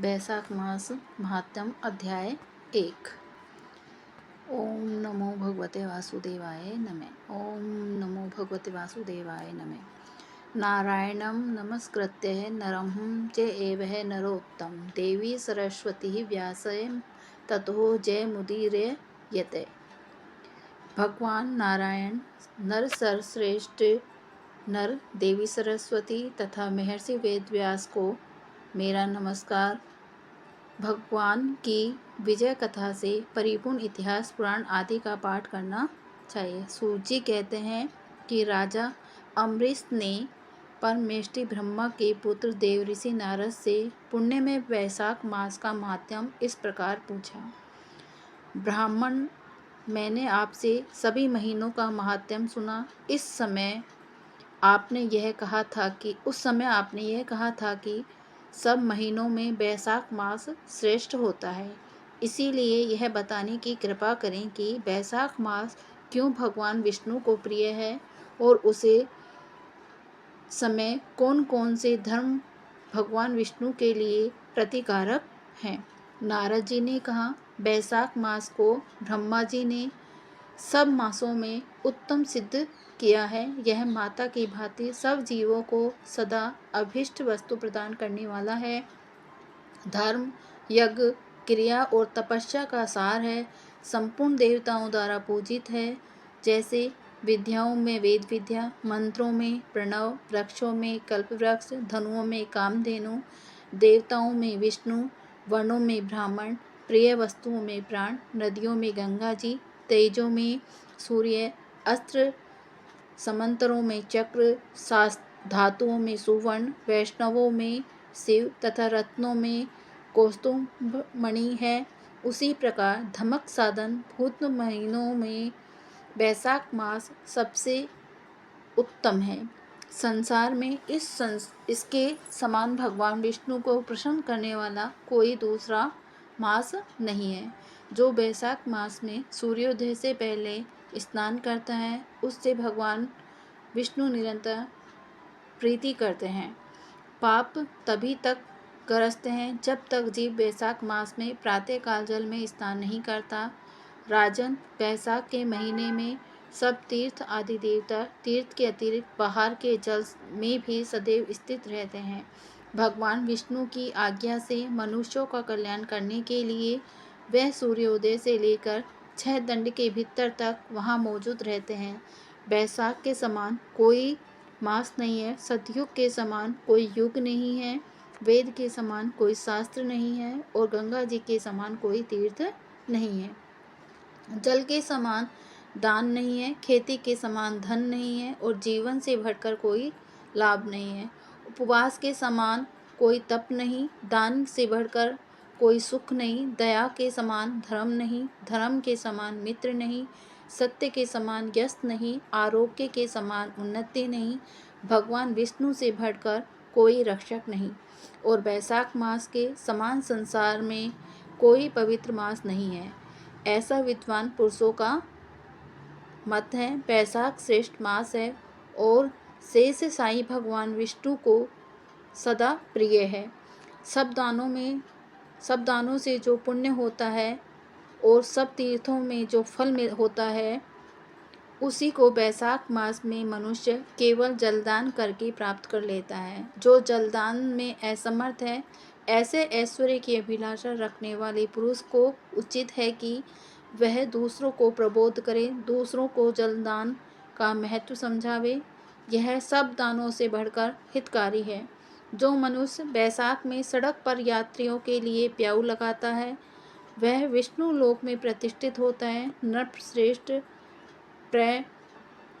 बैसाख मास महात्म्य अध्याय 1। ओम नमो भगवते वासुदेवाय नमः। ओम नमो भगवते वासुदेवाय नमः। नारायणं नमस्कृत्य नरं चैव नरोत्तमं देवी सरस्वती व्यासेन ततो जयमुदीरयते। भगवान नारायण नर सर्वश्रेष्ठ नर, देवी सरस्वती तथा महर्षि वेदव्यास को मेरा नमस्कार। भगवान की विजय कथा से परिपूर्ण इतिहास पुराण आदि का पाठ करना चाहिए। सूत जी कहते हैं कि राजा अम्बरीश ने परमेष्टि ब्रह्मा के पुत्र देवऋषि नारद से पुण्य में वैशाख मास का महात्म्य इस प्रकार पूछा। ब्राह्मण, मैंने आपसे सभी महीनों का महात्म्य सुना। उस समय आपने यह कहा था कि सब महीनों में बैसाख मास श्रेष्ठ होता है। इसीलिए यह बताने की कृपा करें कि बैसाख मास क्यों भगवान विष्णु को प्रिय है और उसे समय कौन कौन से धर्म भगवान विष्णु के लिए प्रतिकारक हैं। नारद जी ने कहा, बैसाख मास को ब्रह्मा जी ने सब मासों में उत्तम सिद्ध किया है। यह माता की भांति सब जीवों को सदा अभीष्ट वस्तु प्रदान करने वाला है। धर्म, यज्ञ, क्रिया और तपस्या का सार है। संपूर्ण देवताओं द्वारा पूजित है। जैसे विद्याओं में वेद विद्या, मंत्रों में प्रणव, वृक्षों में कल्पवृक्ष, धनुओं में कामधेनु, देवताओं में विष्णु, वर्णों में ब्राह्मण, प्रिय वस्तुओं में प्राण, नदियों में गंगा जी, तेजों में सूर्य, अस्त्र समंतरों में चक्र, धातुओं में सुवर्ण, वैष्णवों में शिव तथा रत्नों में कौस्तुभ मणि है। उसी प्रकार धमक साधन भूत महीनों में बैसाख मास सबसे उत्तम है। संसार में इसके समान भगवान विष्णु को प्रसन्न करने वाला कोई दूसरा मास नहीं है। जो बैसाख मास में सूर्योदय से पहले स्नान करता है, उससे भगवान विष्णु निरंतर प्रीति करते हैं। पाप तभी तक ग्रस्त हैं जब तक जीव बैसाख मास में प्रातःकाल जल में स्नान नहीं करता। राजन, बैसाख के महीने में सब तीर्थ आदि देवता तीर्थ के अतिरिक्त बाहर के जल में भी सदैव स्थित रहते हैं। भगवान विष्णु की आज्ञा से मनुष्यों का कल्याण करने के लिए वह सूर्योदय से लेकर 6 दंड के भीतर तक वहाँ मौजूद रहते हैं। बैसाख के समान कोई मास नहीं है, सतयुग के समान कोई युग नहीं है, वेद के समान कोई शास्त्र नहीं है और गंगा जी के समान कोई तीर्थ नहीं है। जल के समान दान नहीं है, खेती के समान धन नहीं है और जीवन से बढ़कर कोई लाभ नहीं है। उपवास के समान कोई तप नहीं, दान से बढ़कर कोई सुख नहीं, दया के समान धर्म नहीं, धर्म के समान मित्र नहीं, सत्य के समान यश नहीं, आरोग्य के समान उन्नति नहीं, भगवान विष्णु से बढ़कर कोई रक्षक नहीं और बैसाख मास के समान संसार में कोई पवित्र मास नहीं है। ऐसा विद्वान पुरुषों का मत है। बैसाख श्रेष्ठ मास है और शेष साईं भगवान विष्णु को सदा प्रिय है। सब दानों से जो पुण्य होता है और सब तीर्थों में जो फल होता है, उसी को बैसाख मास में मनुष्य केवल जलदान करके प्राप्त कर लेता है। जो जलदान में असमर्थ है, ऐसे ऐश्वर्य की अभिलाषा रखने वाले पुरुष को उचित है कि वह दूसरों को प्रबोध करे, दूसरों को जलदान का महत्व समझावे। यह सब दानों से बढ़कर हितकारी है। जो मनुष्य बैसाख में सड़क पर यात्रियों के लिए प्याऊ लगाता है, वह विष्णु लोक में प्रतिष्ठित होता है। नृपश्रेष्ठ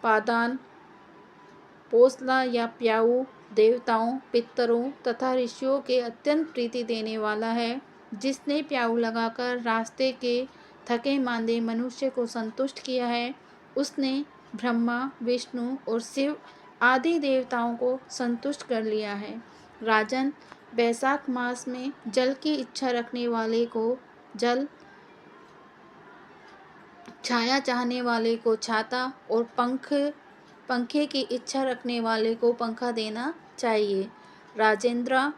पादान, पोसला या प्याऊ देवताओं, पितरों तथा ऋषियों के अत्यंत प्रीति देने वाला है। जिसने प्याऊ लगाकर रास्ते के थके मांदे मनुष्य को संतुष्ट किया है, उसने ब्रह्मा, विष्णु और शिव आदि देवताओं को संतुष्ट कर लिया है। राजन, बैसाख मास में जल की इच्छा रखने वाले को जल, छाया चाहने वाले को छाता और पंखे की इच्छा रखने वाले को पंखा देना चाहिए। राजेंद्र,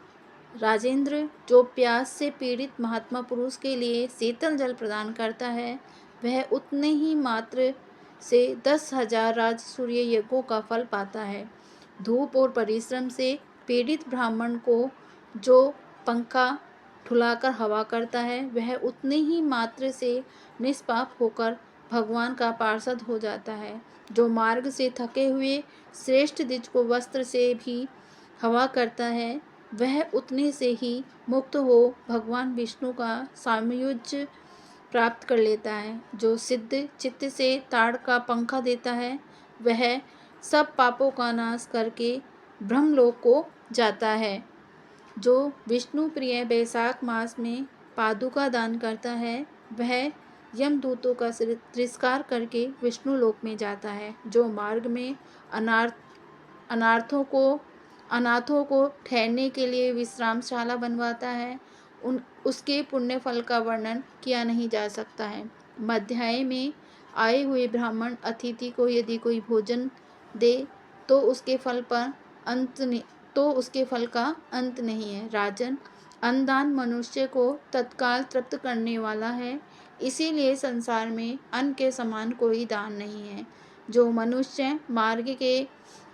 राजेंद्र जो प्यास से पीड़ित महात्मा पुरुष के लिए शीतल जल प्रदान करता है, वह उतने ही मात्र से 10,000 राजसूय यज्ञों का फल पाता है। धूप और परिश्रम से पीड़ित ब्राह्मण को जो पंखा ठुलाकर हवा करता है, वह उतने ही मात्र से निष्पाप होकर भगवान का पार्षद हो जाता है। जो मार्ग से थके हुए श्रेष्ठ द्विज को वस्त्र से भी हवा करता है, वह उतने से ही मुक्त हो भगवान विष्णु का सायुज्य प्राप्त कर लेता है। जो सिद्ध चित्त से ताड़ का पंखा देता है, वह सब पापों का नाश करके ब्रह्मलोक को जाता है। जो विष्णु प्रिय बैसाख मास में पादुका दान करता है, वह यमदूतों का तिरस्कार करके विष्णु लोक में जाता है। जो मार्ग में अनाथों को ठहरने के लिए विश्रामशाला बनवाता है, उसके पुण्य फल का वर्णन किया नहीं जा सकता है। मध्याह्न में आए हुए ब्राह्मण अतिथि को यदि कोई भोजन दे तो उसके फल का अंत नहीं है। राजन, अन्नदान मनुष्य को तत्काल तृप्त करने वाला है, इसीलिए संसार में अन्न के समान कोई दान नहीं है। जो मनुष्य मार्ग के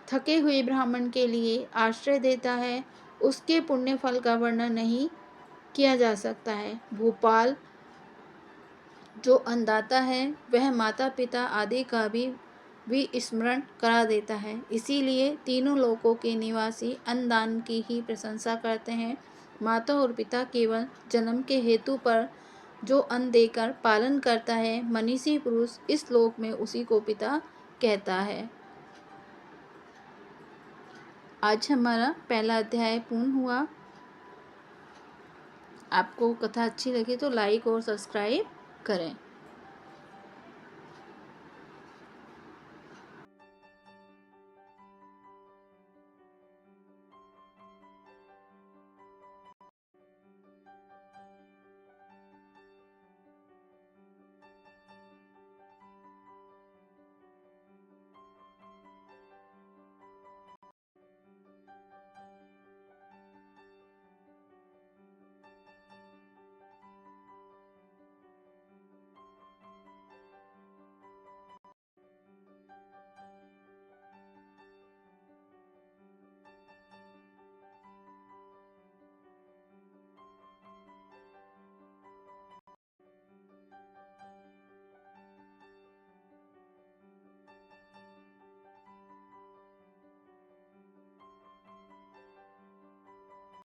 थके हुए ब्राह्मण के लिए आश्रय देता है, उसके पुण्य फल का वर्णन नहीं किया जा सकता है। भूपाल जो अन्नदाता है, वह माता पिता आदि का भी स्मरण करा देता है, इसीलिए तीनों लोकों के निवासी अन्नदान की ही प्रशंसा करते हैं। माता और पिता केवल जन्म के हेतु पर जो अन्न देकर पालन करता है, मनीषी पुरुष इस लोक में उसी को पिता कहता है। आज हमारा पहला अध्याय पूर्ण हुआ। आपको कथा अच्छी लगी तो लाइक और सब्सक्राइब करें।